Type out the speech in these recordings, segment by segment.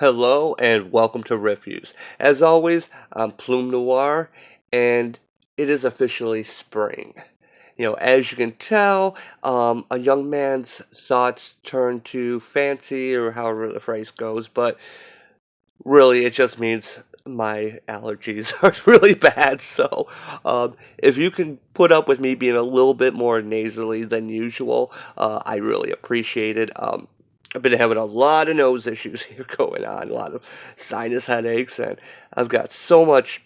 Hello and welcome to Reviews. As always, I'm Plume Noir, and it is officially spring. As you can tell, a young man's thoughts turn to fancy, or however the phrase goes, but really it just means my allergies are really bad. So, if you can put up with me being a little bit more nasally than usual, I really appreciate it. I've been having a lot of nose issues here going on, a lot of sinus headaches, and I've got so much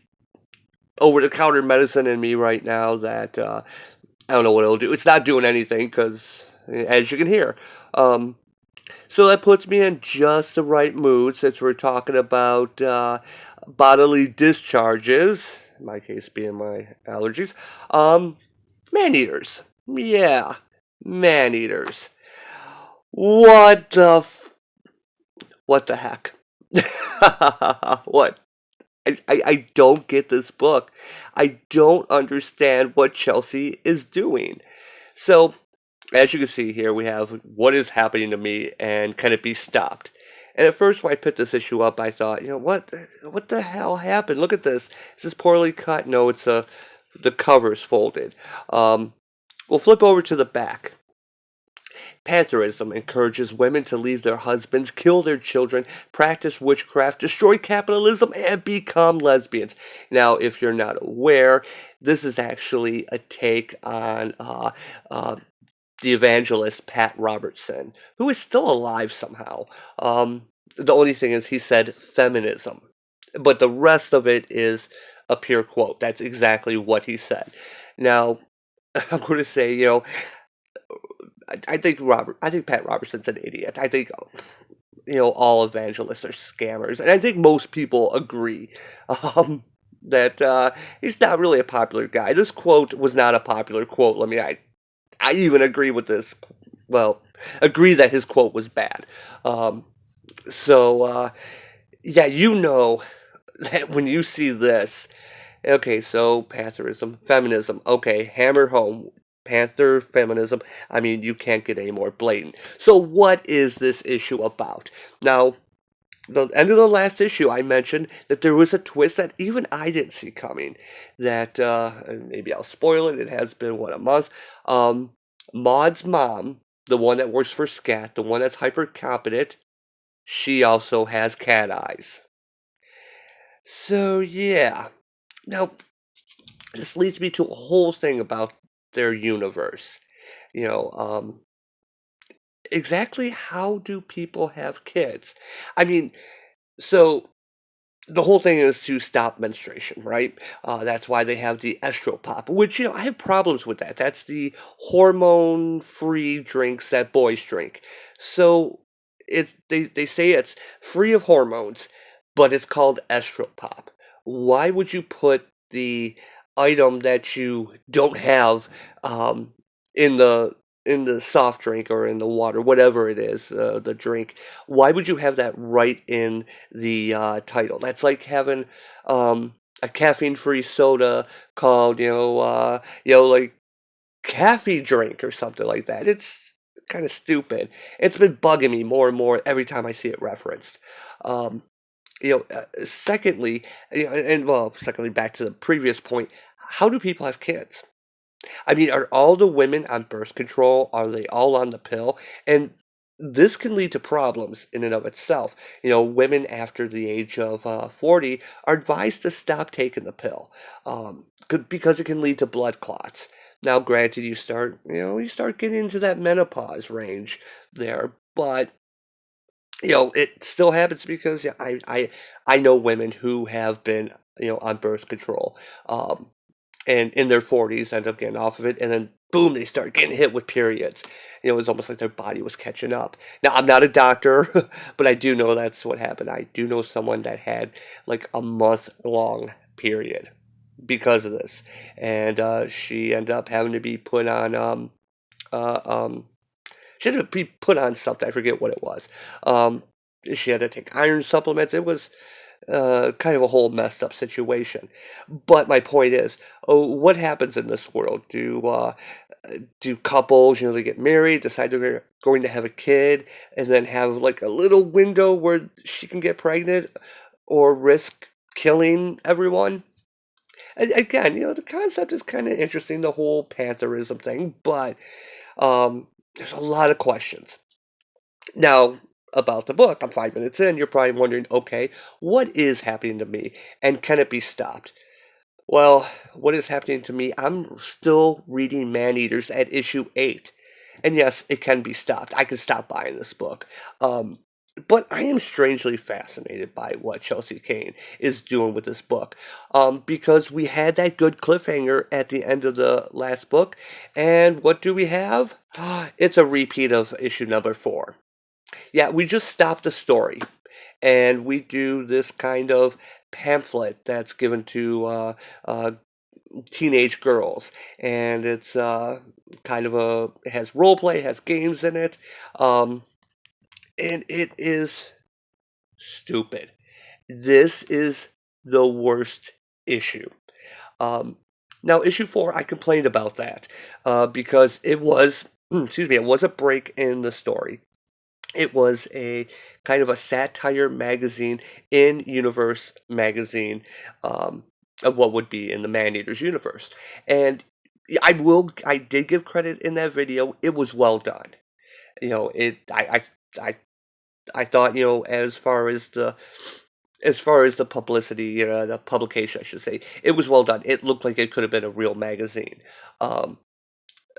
over-the-counter medicine in me right now that I don't know what it'll do. It's not doing anything because, as you can hear, um, so that puts me in just the right mood since we're talking about bodily discharges, in my case being my allergies. Um, Man-eaters. Yeah, man-eaters. What the what the heck? What? I don't get this book. I don't understand what Chelsea is doing. So, as you can see here, we have what is happening to me and can it be stopped? And at first, when I picked this issue up, I thought, what the hell happened? Look at this. Is this poorly cut? No, it's the cover's folded. We'll flip over to the back. Pantherism encourages women to leave their husbands, kill their children, practice witchcraft, destroy capitalism, and become lesbians. Now, if you're not aware, this is actually a take on the evangelist Pat Robertson, who is still alive somehow. The only thing is he said feminism, but the rest of it is a pure quote. That's exactly what he said. Now, I'm going to say, I think Pat Robertson's an idiot. I think all evangelists are scammers, and I think most people agree that he's not really a popular guy. This quote was not a popular quote. I even agree with this. Well, agree that his quote was bad. Um, so yeah, that when you see this, okay, so pantherism, feminism, okay, hammer home. Panther feminism. I mean, you can't get any more blatant. So, what is this issue about? Now, the end of the last issue, I mentioned that there was a twist that even I didn't see coming. That and maybe I'll spoil it. It has been a month. Maude's mom, the one that works for Scat, the one that's hyper competent, she also has cat eyes. So yeah. Now, this leads me to a whole thing about their universe. You know, um, exactly how do people have kids? I mean, so the whole thing is to stop menstruation, right? That's why they have the estropop, which I have problems with that. That's the hormone-free drinks that boys drink. So they say it's free of hormones, but it's called estropop. Why would you put the item that you don't have in the soft drink or in the water, whatever it is, the drink? Why would you have that right in the title? That's like having a caffeine-free soda called, like caffeine drink or something like that. It's kind of stupid. It's been bugging me more and more every time I see it referenced. Um, Secondly, secondly, back to the previous point, how do people have kids? I mean, are all the women on birth control? Are they all on the pill? And this can lead to problems in and of itself. Women after the age of 40 are advised to stop taking the pill because it can lead to blood clots. Now, granted, you start getting into that menopause range there, but it still happens because I know women who have been on birth control. And in their 40s end up getting off of it, and then boom, they start getting hit with periods. It was almost like their body was catching up. Now, I'm not a doctor, but I do know that's what happened. I do know someone that had like a month-long period because of this, and she ended up having to be put on uh, um, she had to be put on something. I forget what it was. Um, she had to take iron supplements. It was kind of a whole messed up situation. But my point is, what happens in this world? do couples, they get married, decide they're going to have a kid, and then have like a little window where she can get pregnant or risk killing everyone? Again, the concept is kind of interesting, the whole pantherism thing, but there's a lot of questions. Now, about the book, I'm 5 minutes in, you're probably wondering, okay, what is happening to me, and can it be stopped? Well, what is happening to me? I'm still reading Man-Eaters at issue 8. And yes, it can be stopped. I can stop buying this book. Um, but I am strangely fascinated by what Chelsea Cain is doing with this book. Because we had that good cliffhanger at the end of the last book. And what do we have? It's a repeat of issue number 4. Yeah, we just stopped the story and we do this kind of pamphlet that's given to teenage girls, and it's kind of it has role play, it has games in it, um, and it is stupid. This is the worst issue. Um, Now, issue 4, I complained about that because it was, excuse me, it was a break in the story. It was a kind of a satire magazine in Universe magazine, of what would be in the Man-Eaters universe. And I did give credit in that video. It was well done. I I thought, as far as the publicity, the publication, I should say, it was well done. It looked like it could have been a real magazine. Um,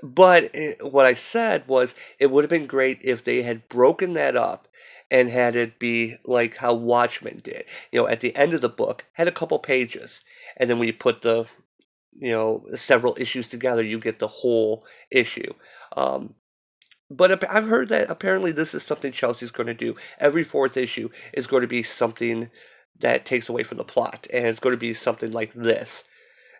but what I said was it would have been great if they had broken that up and had it be like how Watchmen did. At the end of the book, had a couple pages, and then when you put the several issues together, you get the whole issue. Um, but I've heard that apparently this is something Chelsea's going to do. Every fourth issue is going to be something that takes away from the plot, and it's going to be something like this.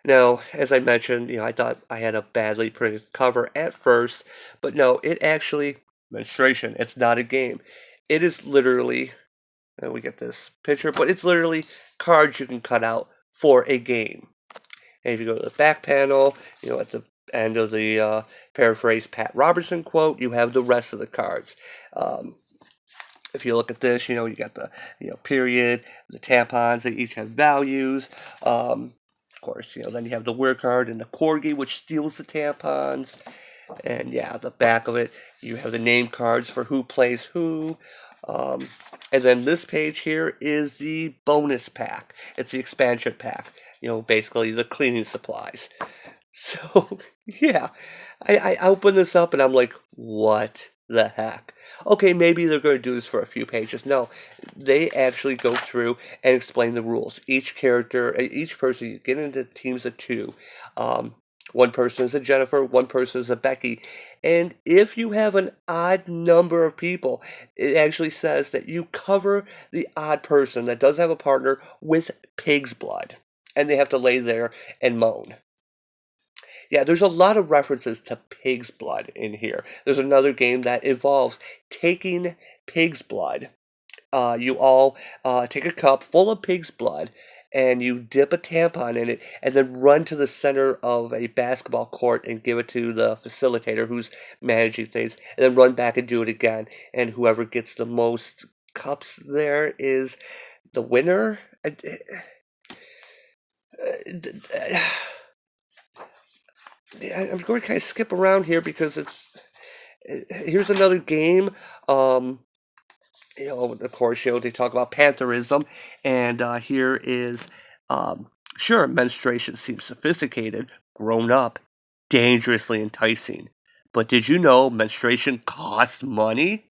Now, as I mentioned, I thought I had a badly printed cover at first, but no, it actually, menstruation, it's not a game. It is literally, we get this picture, but it's literally cards you can cut out for a game. And if you go to the back panel, at the end of the paraphrase Pat Robertson quote, you have the rest of the cards. If you look at this, you got the period, the tampons, they each have values. Of course, then you have the wear card and the corgi, which steals the tampons. And yeah, the back of it, you have the name cards for who plays who. And then this page here is the bonus pack. It's the expansion pack. Basically the cleaning supplies. So, yeah, I open this up and I'm like, what the heck? Okay, maybe they're going to do this for a few pages. No, they actually go through and explain the rules. Each character, each person, you get into teams of 2. One person is a Jennifer, one person is a Becky. And if you have an odd number of people, it actually says that you cover the odd person that does have a partner with pig's blood. And they have to lay there and moan. Yeah, there's a lot of references to pig's blood in here. There's another game that involves taking pig's blood. You all take a cup full of pig's blood and you dip a tampon in it and then run to the center of a basketball court and give it to the facilitator who's managing things, and then run back and do it again. And whoever gets the most cups there is the winner. I'm going to kind of skip around here because here's another game. Of course, they talk about pantherism, and here is, sure, menstruation seems sophisticated, grown up, dangerously enticing. But did you know menstruation costs money?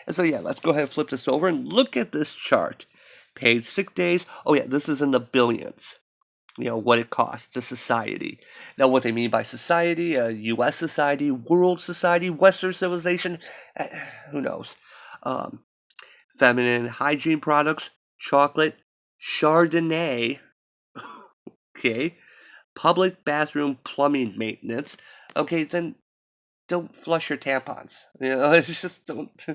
And so, yeah, let's go ahead and flip this over and look at this chart. Paid sick days. Oh, yeah, this is in the billions. What it costs to society. Now, what they mean by society, U.S. society, world society, Western civilization, who knows? Um, Feminine hygiene products, chocolate, Chardonnay, okay, public bathroom plumbing maintenance. Okay, then don't flush your tampons. It's just don't.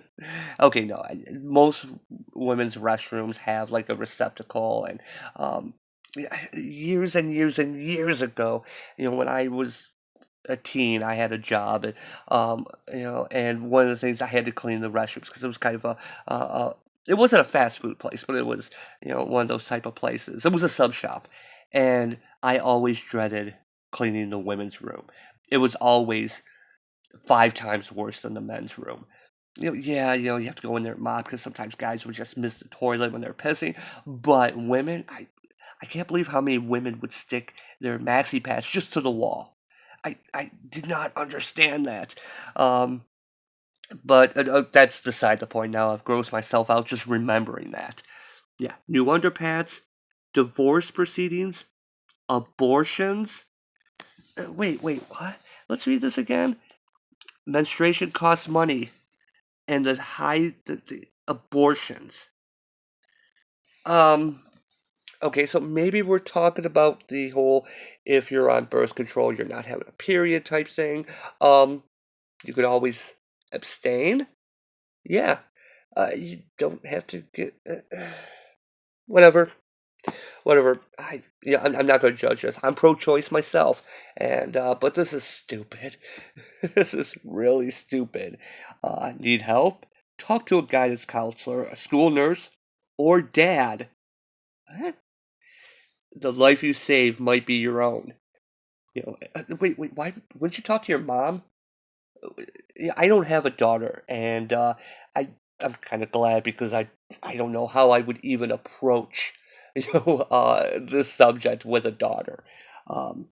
Okay, no, most women's restrooms have like a receptacle, and years and years and years ago, when I was a teen, I had a job, and and one of the things I had to clean the restrooms because it was kind of it wasn't a fast food place, but it was one of those type of places. It was a sub shop, and I always dreaded cleaning the women's room. It was always 5 times worse than the men's room. Yeah, you have to go in there and mop because sometimes guys would just miss the toilet when they're pissing. But women, I can't believe how many women would stick their maxi pads just to the wall. I did not understand that. Um, but that's beside the point now. I've grossed myself out just remembering that. Yeah, new underpads, divorce proceedings, abortions. Wait, what? Let's read this again. Menstruation costs money, and the abortions. Um, okay, so maybe we're talking about the whole if you're on birth control, you're not having a period type thing. Um, you could always abstain. Yeah, you don't have to get whatever, whatever. I'm not going to judge this. I'm pro-choice myself, and but this is stupid. This is really stupid. Need help? Talk to a guidance counselor, a school nurse, or dad. What? The life you save might be your own. Wait, why wouldn't you talk to your mom? Yeah, I don't have a daughter, and I I'm kind of glad because I don't know how I would even approach this subject with a daughter. Um,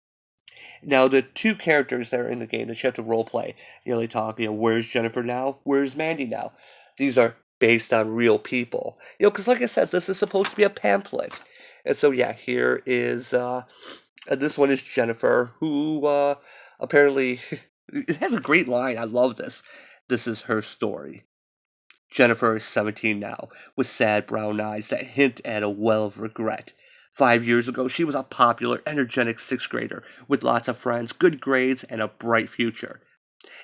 Now the two characters that are in the game that you have to role play, they talk, where's Jennifer now? Where's Mandy now? These are based on real people, because like I said, this is supposed to be a pamphlet, and so yeah, here is this one is Jennifer, who apparently it has a great line. I love this. This is her story. Jennifer is 17 now, with sad brown eyes that hint at a well of regret. 5 years ago, she was a popular, energetic sixth grader with lots of friends, good grades, and a bright future.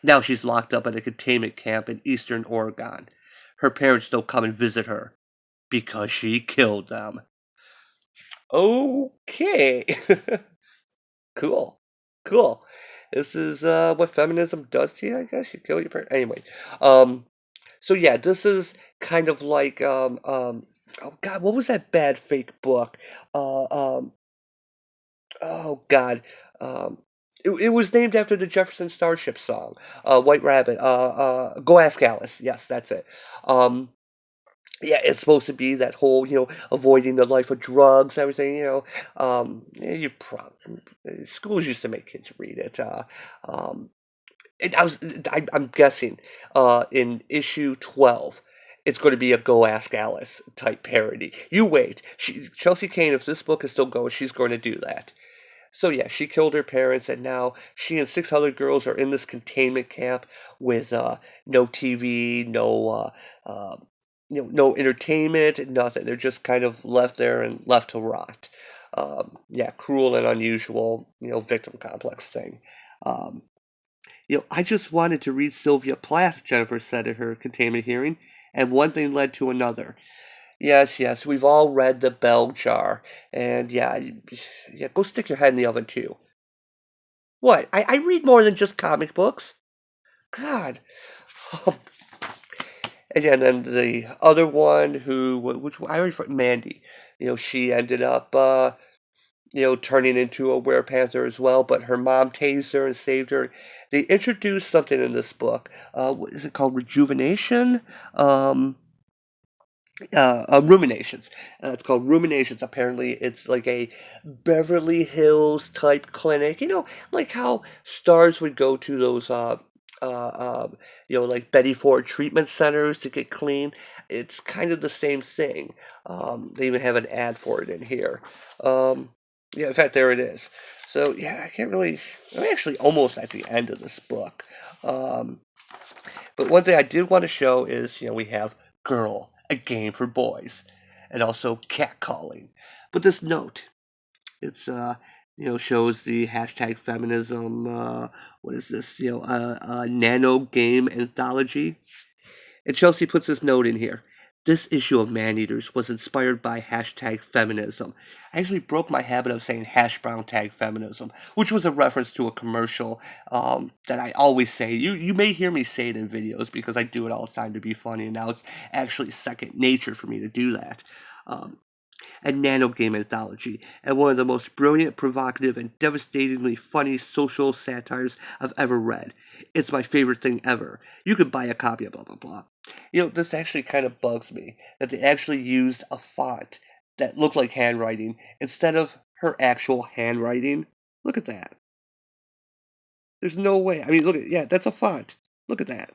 Now she's locked up at a containment camp in eastern Oregon. Her parents don't come and visit her because she killed them. Okay. Cool. Cool. This is what feminism does to you, I guess. You kill your parents. Anyway. Um, so yeah, this is kind of like oh god, what was that bad fake book? Uh um oh god. Um it was named after the Jefferson Starship song, White Rabbit. Go Ask Alice. Yes, that's it. Um, yeah, it's supposed to be that whole, avoiding the life of drugs, everything, yeah, schools used to make kids read it. Um, and I'm guessing, in issue 12, it's going to be a Go Ask Alice type parody. You wait. Chelsea Kane, if this book is still going, she's going to do that. So yeah, she killed her parents, and now she and 6 other girls are in this containment camp with no TV, no entertainment, nothing. They're just kind of left there and left to rot. Yeah, cruel and unusual, victim complex thing. Um, I just wanted to read Sylvia Plath, Jennifer said at her containment hearing, and one thing led to another. Yes, we've all read The Bell Jar, and yeah, go stick your head in the oven too. What? I read more than just comic books. God. And yeah, and then the other one which I already forgot, Mandy. She ended up, turning into a werepanther as well, but her mom tased her and saved her. They introduced something in this book. What is it called? Rejuvenation? Um, Ruminations. It's called Ruminations. Apparently, it's like a Beverly Hills type clinic. Like how stars would go to those, like Betty Ford treatment centers to get clean. It's kind of the same thing. They even have an ad for it in here. Um, yeah, in fact, there it is. So yeah, I can't really. I'm actually almost at the end of this book. Um, but one thing I did want to show is, we have Girl, a game for boys, and also catcalling. But this note, it's shows the hashtag feminism. What is this? Nano game anthology. And Chelsea puts this note in here. This issue of Maneaters was inspired by hashtag feminism. I actually broke my habit of saying hash brown tag feminism, which was a reference to a commercial that I always say. You may hear me say it in videos because I do it all the time to be funny, and now it's actually second nature for me to do that. Um, a nanogame anthology, and one of the most brilliant, provocative, and devastatingly funny social satires I've ever read. It's my favorite thing ever. You could buy a copy of blah blah blah. This actually kind of bugs me that they actually used a font that looked like handwriting instead of her actual handwriting. Look at that. There's no way. I mean, look at, yeah, that's a font. Look at that.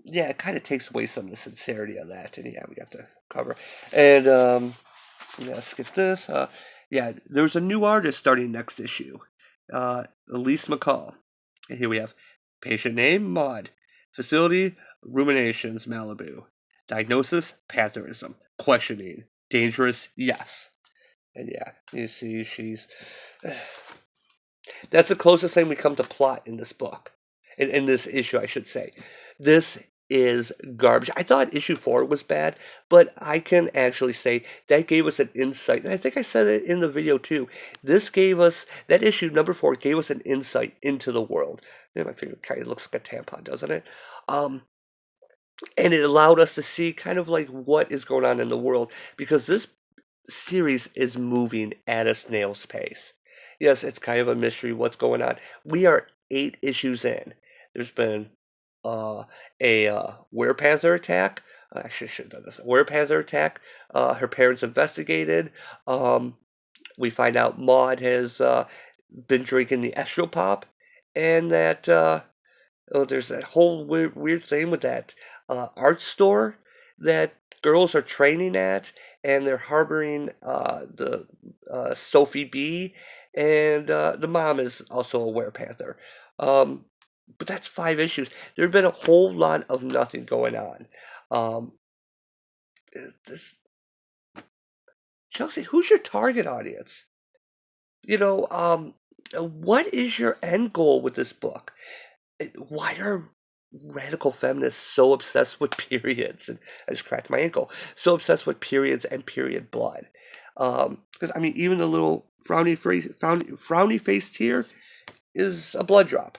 Yeah, it kind of takes away some of the sincerity of that. And yeah, we got to cover. And yeah, skip this. Yeah, there's a new artist starting next issue. Elise McCall. And here we have patient name Maude, facility ruminations Malibu, diagnosis pantherism, questioning, dangerous yes. And yeah, you see she's that's the closest thing we come to plot in this book. In this issue, I should say. This is garbage. I thought issue 4 was bad, but I can actually say that gave us an insight. And I think I said it in the video too. This gave us, that issue number 4 gave us an insight into the world. Yeah, my finger kind of looks like a tampon, doesn't it? And it allowed us to see kind of like what is going on in the world, because this series is moving at a snail's pace. Yes, it's kind of a mystery what's going on. We are 8 issues in. There's been a werepanther attack. I should have done this. Werepanther attack. Her parents investigated. We find out Maude has been drinking the Estro Pop, and that there's that whole weird thing with that art store that girls are training at, and they're harboring the Sophie B, and the mom is also a werepanther. But that's 5 issues. There's been a whole lot of nothing going on. Um, this Chelsea, who's your target audience? What is your end goal with this book? Why are radical feminists so obsessed with periods? And I just cracked my ankle. So obsessed with periods and period blood. Because I mean, even the little frowny face here is a blood drop.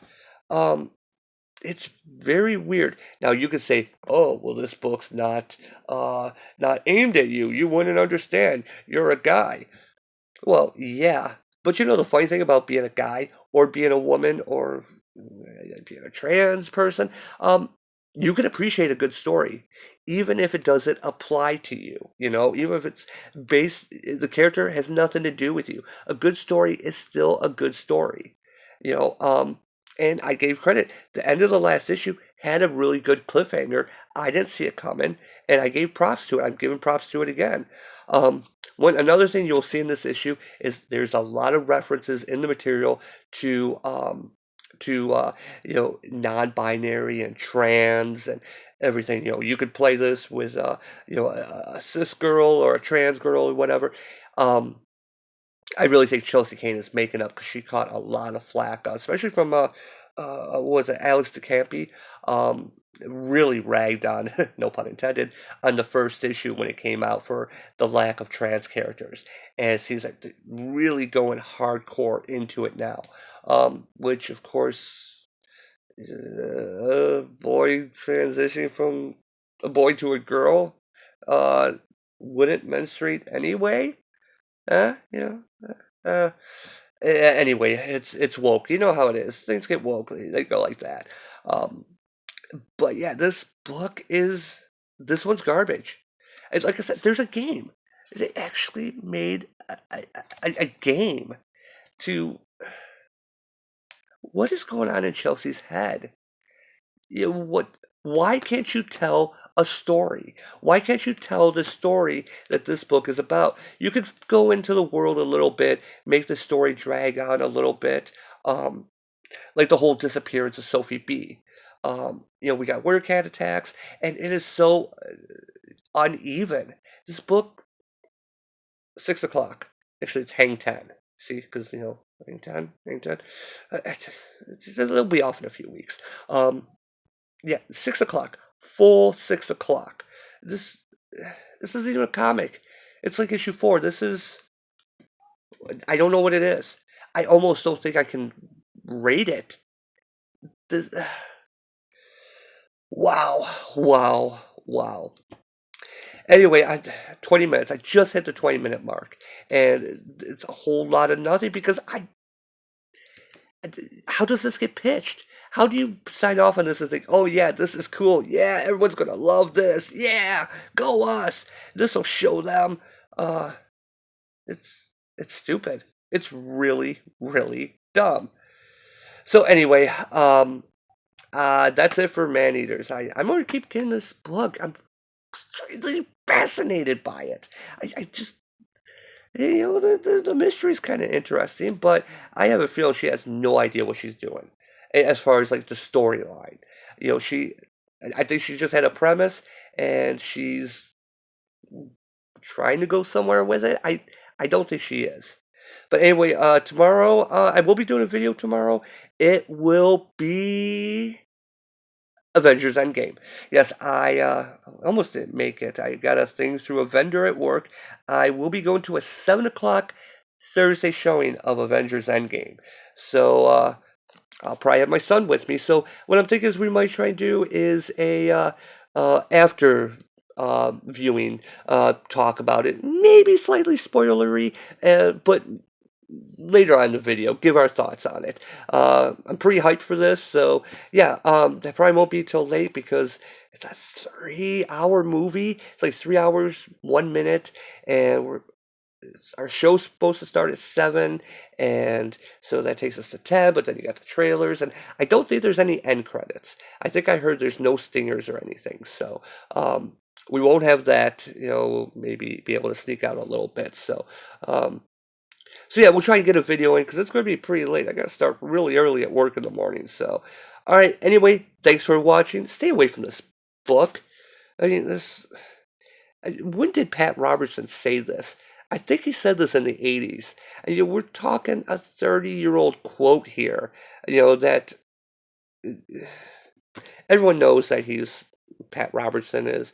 It's very weird. Now you could say, "Oh, well, this book's not aimed at you. You wouldn't understand. You're a guy." Well, yeah, but the funny thing about being a guy or being a woman or being a trans person, you can appreciate a good story, even if it doesn't apply to you. Even if it's the character has nothing to do with you. A good story is still a good story. You know, um, and I gave credit. The end of the last issue had a really good cliffhanger. I didn't see it coming, and I gave props to it. I'm giving props to it again. Um, another thing you'll see in this issue is there's a lot of references in the material to non-binary and trans and everything. You could play this with a cis girl or a trans girl or whatever. I really think Chelsea Cain is making up because she caught a lot of flack, especially from what was it, Alex DeCampi. Really ragged on, no pun intended, on the first issue when it came out for the lack of trans characters, and it seems like they're really going hardcore into it now. Which of course, a boy transitioning from a boy to a girl, uh, wouldn't menstruate anyway. Uh, you know, uh, anyway, it's woke. You know how it is. Things get woke. They go like that. Um, but yeah, this one's garbage. And like I said, there's a game. They actually made a game to what is going on in Chelsea's head. What? Why can't you tell a story? Why can't you tell the story that this book is about? You could go into the world a little bit, make the story drag on a little bit, like the whole disappearance of Sophie B. We got Wordcat attacks, and it is so uneven. This book, 6 o'clock. Actually, it's Hang 10. See, because, Hang 10, Hang 10. It'll be off in a few weeks. Yeah, 6 o'clock. Full 6 o'clock. this this isn't even a comic. It's like issue 4. I don't know what it is. I almost don't think I can rate it. This, wow, wow, wow. Anyway, 20 minutes. I just hit the 20-minute mark, and it's a whole lot of nothing because how does this get pitched? How do you sign off on this and think, oh yeah, this is cool. Yeah, everyone's gonna love this. Yeah, go us. This will show them. Uh, it's stupid. It's really, really dumb. So anyway, that's it for Man Eaters. I'm gonna keep getting this book. I'm extremely fascinated by it. I just the mystery's kind of interesting, but I have a feeling she has no idea what she's doing as far as like the storyline. I think she just had a premise and she's trying to go somewhere with it. I don't think she is. But anyway, tomorrow I will be doing a video tomorrow. It will be Avengers Endgame. Yes, I almost didn't make it. I got a thing through a vendor at work. I will be going to a 7 o'clock Thursday showing of Avengers Endgame. So I'll probably have my son with me. So what I'm thinking is we might try and do is a after viewing talk about it. Maybe slightly spoilery, but later on in the video, give our thoughts on it. I'm pretty hyped for this, so yeah, that probably won't be till late because it's a 3-hour movie. It's like 3 hours, 1 minute, and our show's supposed to start at 7, and so that takes us to 10, but then you got the trailers, and I don't think there's any end credits. I think I heard there's no stingers or anything, so we won't have that, maybe be able to sneak out a little bit, so yeah, we'll try and get a video in because it's going to be pretty late. I got to start really early at work in the morning. So, all right. Anyway, thanks for watching. Stay away from this book. I mean, when did Pat Robertson say this? I think he said this in the 80s. And, we're talking a 30-year-old quote here. That everyone knows that Pat Robertson is.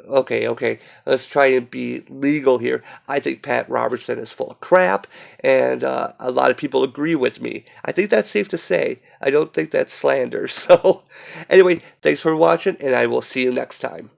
Okay, let's try and be legal here. I think Pat Robertson is full of crap, and a lot of people agree with me. I think that's safe to say. I don't think that's slander. So, anyway, thanks for watching, and I will see you next time.